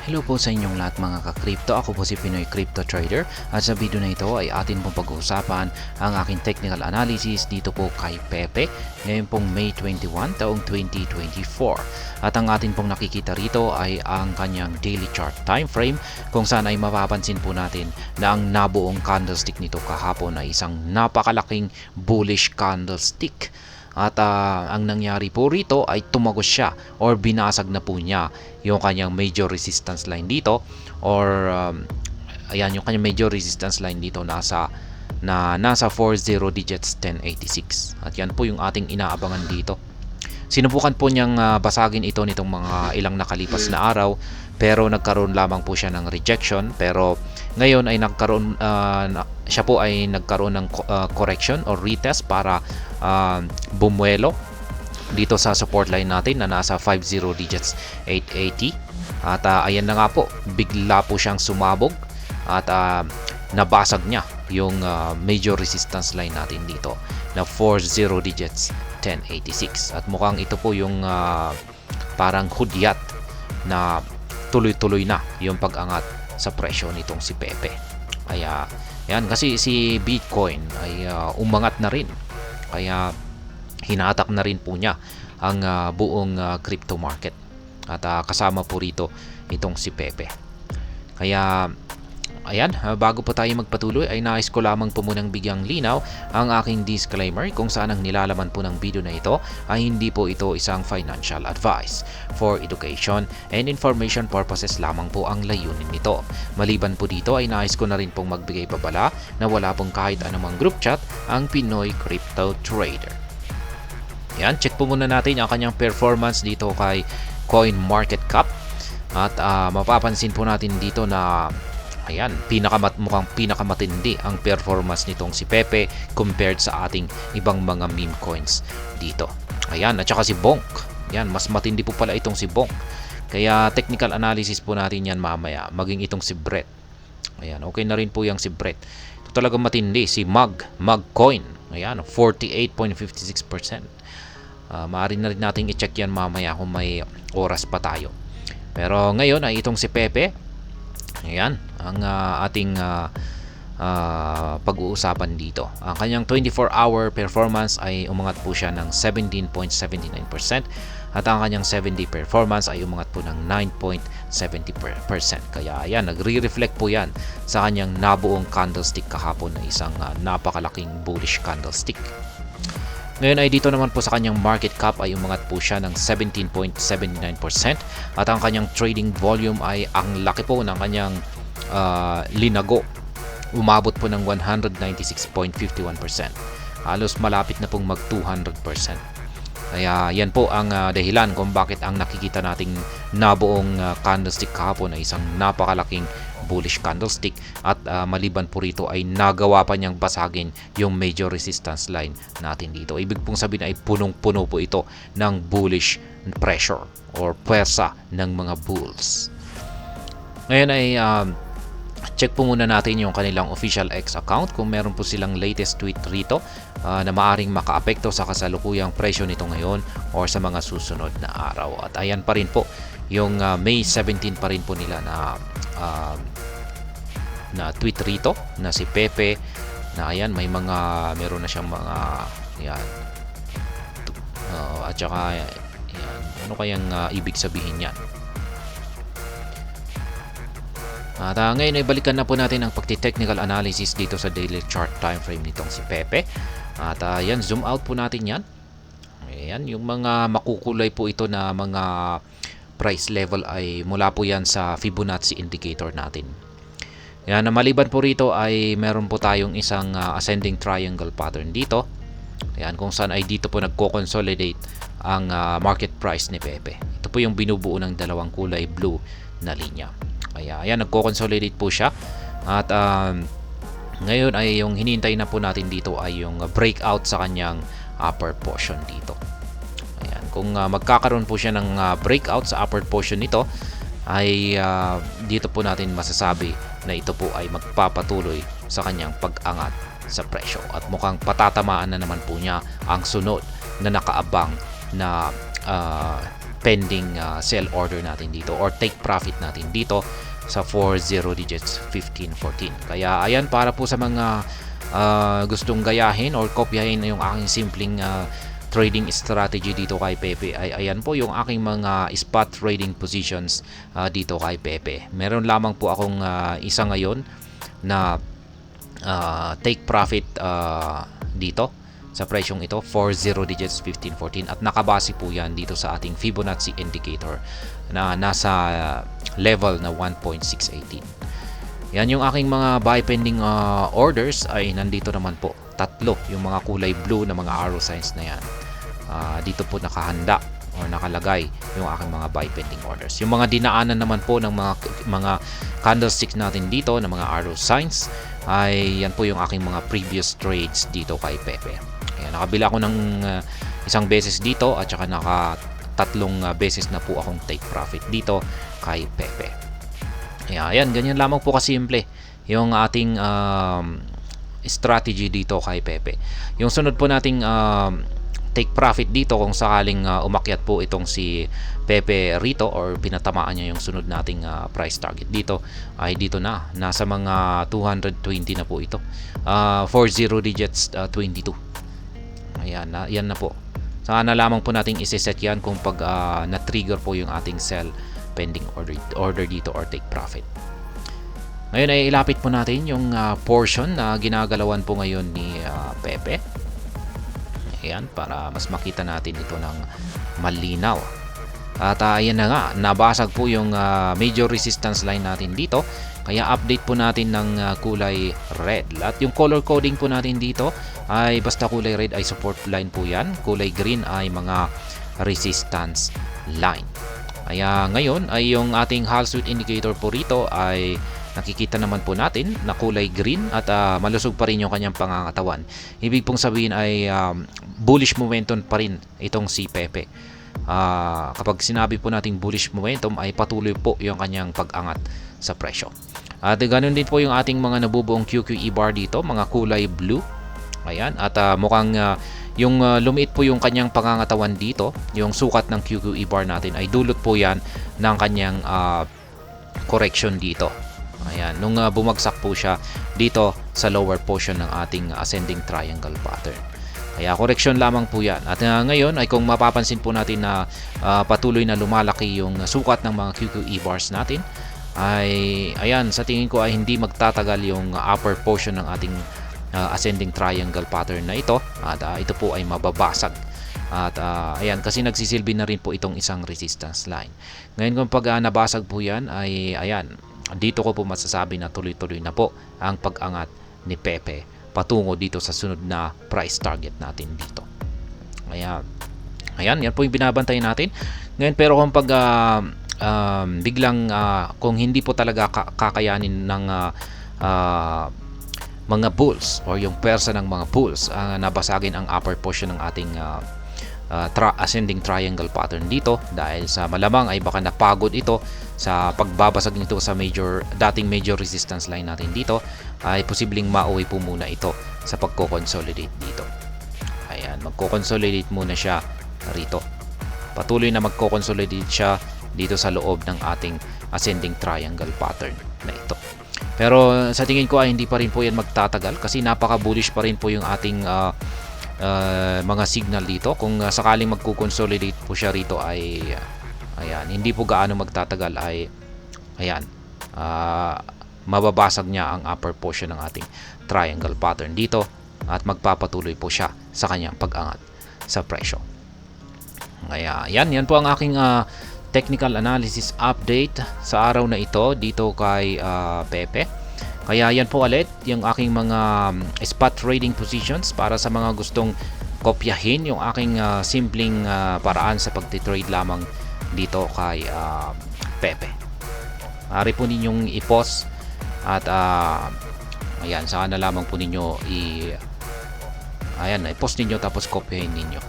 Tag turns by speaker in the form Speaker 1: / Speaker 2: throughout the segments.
Speaker 1: Hello po sa inyong lahat mga ka-crypto. Ako po si Pinoy Crypto Trader at sa video na ito ay atin pong pag-uusapan ang aking technical analysis dito po kay Pepe ngayon pong May 21 taong 2024. At ang atin pong nakikita rito ay ang kanyang daily chart time frame kung saan ay mapapansin po natin na ang nabuong candlestick nito kahapon ay isang napakalaking bullish candlestick. At ang nangyari po rito ay tumagos siya or binasag na po niya yung kanyang major resistance line dito or ayan yung kanyang major resistance line dito nasa 40 digits 1086. At yan po yung ating inaabangan dito. Sinubukan po niyang basagin ito nitong mga ilang nakalipas na araw pero nagkaroon lamang po siya ng rejection, pero ngayon ay siya po ay nagkaroon ng correction or retest para bumuelo dito sa support line natin na nasa 50 digits 880. At ayan na nga po, bigla po siyang sumabog at nabasag niya yung major resistance line natin dito na 40 digits 1086. At mukhang ito po yung parang hudyat na tuloy-tuloy na yung pag-angat sa presyo nitong si Pepe. Kaya yan, kasi si Bitcoin ay umangat na rin. Kaya hinatak na rin po niya ang buong crypto market. At kasama po rito itong si Pepe. Kaya ayan, bago po tayo magpatuloy ay nais ko lamang po munang bigyang linaw ang aking disclaimer kung saan ang nilalaman po ng video na ito ay hindi po ito isang financial advice. For education and information purposes lamang po ang layunin nito. Maliban po dito ay nais ko na rin pong magbigay babala na wala pong kahit anumang group chat ang Pinoy Crypto Trader. Yan, check po muna natin ang kanyang performance dito kay CoinMarketCap. At mapapansin po natin dito na ayan, mukhang pinakamatindi ang performance nitong si Pepe compared sa ating ibang mga meme coins dito. Ayan, at saka si Bonk. Ayan, mas matindi po pala itong si Bonk. Kaya technical analysis po natin yan mamaya. Maging itong si Brett. Ayan, okay na rin po yung si Brett. Ito talaga matindi. Si Magcoin. Ayan, 48.56%. Maaari na rin natin i-check yan mamaya kung may oras pa tayo. Pero ngayon ay itong si Pepe. Ayan, ang ating pag-uusapan dito. Ang kanyang 24-hour performance ay umangat po siya ng 17.79% at ang kanyang 7-day performance ay umangat po ng 9.70%. Kaya ayan, nagre-reflect po yan sa kanyang nabuong candlestick kahapon na isang napakalaking bullish candlestick. Ngayon ay dito naman po sa kanyang market cap ay umangat po siya ng 17.79% at ang kanyang trading volume ay ang laki po ng kanyang linago. Umabot po ng 196.51%. Halos malapit na pong mag 200%. Kaya yan po ang dahilan kung bakit ang nakikita nating nabuong candlestick kahapon ay isang napakalaking bullish candlestick at maliban po rito ay nagawa pa niyang basagin yung major resistance line natin dito. Ibig pong sabihin ay punong-puno po ito ng bullish pressure or pwersa ng mga bulls. Ngayon ay check po muna natin yung kanilang official X account kung meron po silang latest tweet rito na maaring makaapekto sa kasalukuyang presyo nito ngayon or sa mga susunod na araw. At ayan pa rin po yung May 17 pa rin po nila na tweet rito na si Pepe na ayan, meron na siyang mga ayan, at saka ayan, ano kayang ibig sabihin yan. At ngayon ay balikan na po natin ang pagti-technical analysis dito sa daily chart time frame nitong si Pepe. At yan, zoom out po natin yan. Ayan, yung mga makukulay po ito na mga price level ay mula po yan sa Fibonacci indicator natin. Yan, maliban po rito ay meron po tayong isang ascending triangle pattern dito. Ayan, kung saan ay dito po nagko-consolidate ang market price ni Pepe. Ito po yung binubuo ng dalawang kulay blue na linya. Kaya ayan, nagko-consolidate po siya. At ngayon ay yung hinihintay na po natin dito ay yung breakout sa kanyang upper portion dito. Ayan, kung magkakaroon po siya ng breakout sa upper portion nito ay dito po natin masasabi na ito po ay magpapatuloy sa kanyang pag-angat sa presyo. At mukhang patatamaan na naman po niya ang sunod na nakaabang na pending sell order natin dito or take profit natin dito sa 40 digits 1514. Kaya ayan, para po sa mga gustong gayahin or kopyahin yung aking simpleng trading strategy dito kay Pepe, ay ayan po yung aking mga spot trading positions dito kay Pepe. Meron lamang po akong isa ngayon na take profit dito sa presyong ito, 40 digits 1514, at nakabase po yan dito sa ating Fibonacci indicator na nasa level na 1.618. Yan yung aking mga buy pending orders, ay nandito naman po tatlo yung mga kulay blue na mga arrow signs na yan. Dito po nakahanda or nakalagay yung aking mga buy pending orders. Yung mga dinaanan naman po ng mga candlesticks natin dito na mga arrow signs, ay yan po yung aking mga previous trades dito kay Pepe. Kaya nakabila ko ng isang beses dito at saka tatlong beses na po akong take profit dito kay Pepe. Kaya ayan, ganyan lamang po kasimple yung ating strategy dito kay Pepe. Yung sunod po nating take profit dito, kung sakaling umakyat po itong si Pepe rito or pinatamaan niya yung sunod nating price target dito, ay dito na nasa mga 220 na po ito, 40 digits 22. Ayan na, yan na po. Sana lamang po nating iseset yan kung pag na-trigger po yung ating sell pending order dito or take profit. Ngayon ay ilapit po natin yung portion na ginagalawan po ngayon ni Pepe. Ayan, para mas makita natin ito ng malinaw. At ayan na nga, nabasag po yung major resistance line natin dito. Kaya update po natin ng kulay red. At yung color coding po natin dito ay basta kulay red ay support line po yan. Kulay green ay mga resistance line. Kaya ngayon ay yung ating Hall Street indicator po rito ay nakikita naman po natin na kulay green at malusog pa rin yung kanyang pangangatawan. Ibig pong sabihin ay bullish momentum pa rin itong si Pepe. Kapag sinabi po nating bullish momentum ay patuloy po yung kanyang pag-angat sa presyo. At ganun din po yung ating mga nabubuong QQE bar dito, mga kulay blue. Ayan, at mukhang yung lumiit po yung kanyang pangangatawan dito, yung sukat ng QQE bar natin ay dulot po yan ng kanyang correction dito. Ayan, nung bumagsak po siya dito sa lower portion ng ating ascending triangle pattern. Kaya correction lamang po yan. At ngayon ay kung mapapansin po natin na patuloy na lumalaki yung sukat ng mga QQE bars natin, ay ayan, sa tingin ko ay hindi magtatagal yung upper portion ng ating ascending triangle pattern na ito, at ito po ay mababasag. At ayan, kasi nagsisilbi na rin po itong isang resistance line. Ngayon kung pag nabasag po yan, ay ayan, dito ko po masasabi na tuloy-tuloy na po ang pag-angat ni Pepe patungo dito sa sunod na price target natin dito. Kaya ayan, yan po yung binabantay natin ngayon. Pero kung pag biglang kung hindi po talaga kakayanin ng mga bulls or yung pwersa ng mga bulls nabasagin ang upper portion ng ating ascending triangle pattern dito, dahil sa malamang ay baka napagod ito sa pagbabasag nito sa dating major resistance line natin dito, ay posibleng mauwi po muna ito sa pagko-consolidate dito. Ayan, magko-consolidate muna siya rito. Patuloy na magko-consolidate siya dito sa loob ng ating ascending triangle pattern na ito. Pero sa tingin ko ay hindi pa rin po yan magtatagal, kasi napaka-bullish pa rin po yung ating mga signal dito. Kung sakaling magko-consolidate po siya rito ay ayan, hindi po gaano magtatagal, ay ayan, mababasag niya ang upper portion ng ating triangle pattern dito at magpapatuloy po siya sa kanyang pag-angat sa presyo. Kaya yan po ang aking technical analysis update sa araw na ito dito kay Pepe. Kaya yan po ulit yung aking mga spot trading positions para sa mga gustong kopyahin yung aking simpleng paraan sa pagtitrade lamang dito kay Pepe. Maaari po ninyong i-pause at ayan, saan na lamang po ninyo i-pause ninyo tapos kopyahin ninyo.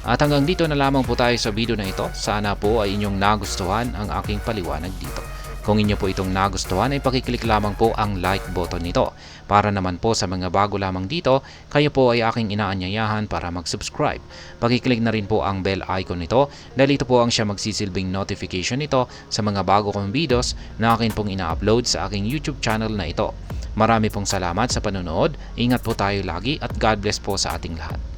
Speaker 1: At hanggang dito na lamang po tayo sa video na ito. Sana po ay inyong nagustuhan ang aking paliwanag dito. Kung inyo po itong nagustuhan ay pakiclick lamang po ang like button nito. Para naman po sa mga bago lamang dito, kayo po ay aking inaanyayahan para mag-subscribe. Pakiclick na rin po ang bell icon nito dahil ito po ang siya magsisilbing notification nito sa mga bago kong videos na akin pong ina-upload sa aking YouTube channel na ito. Marami pong salamat sa panonood, ingat po tayo lagi at God bless po sa ating lahat.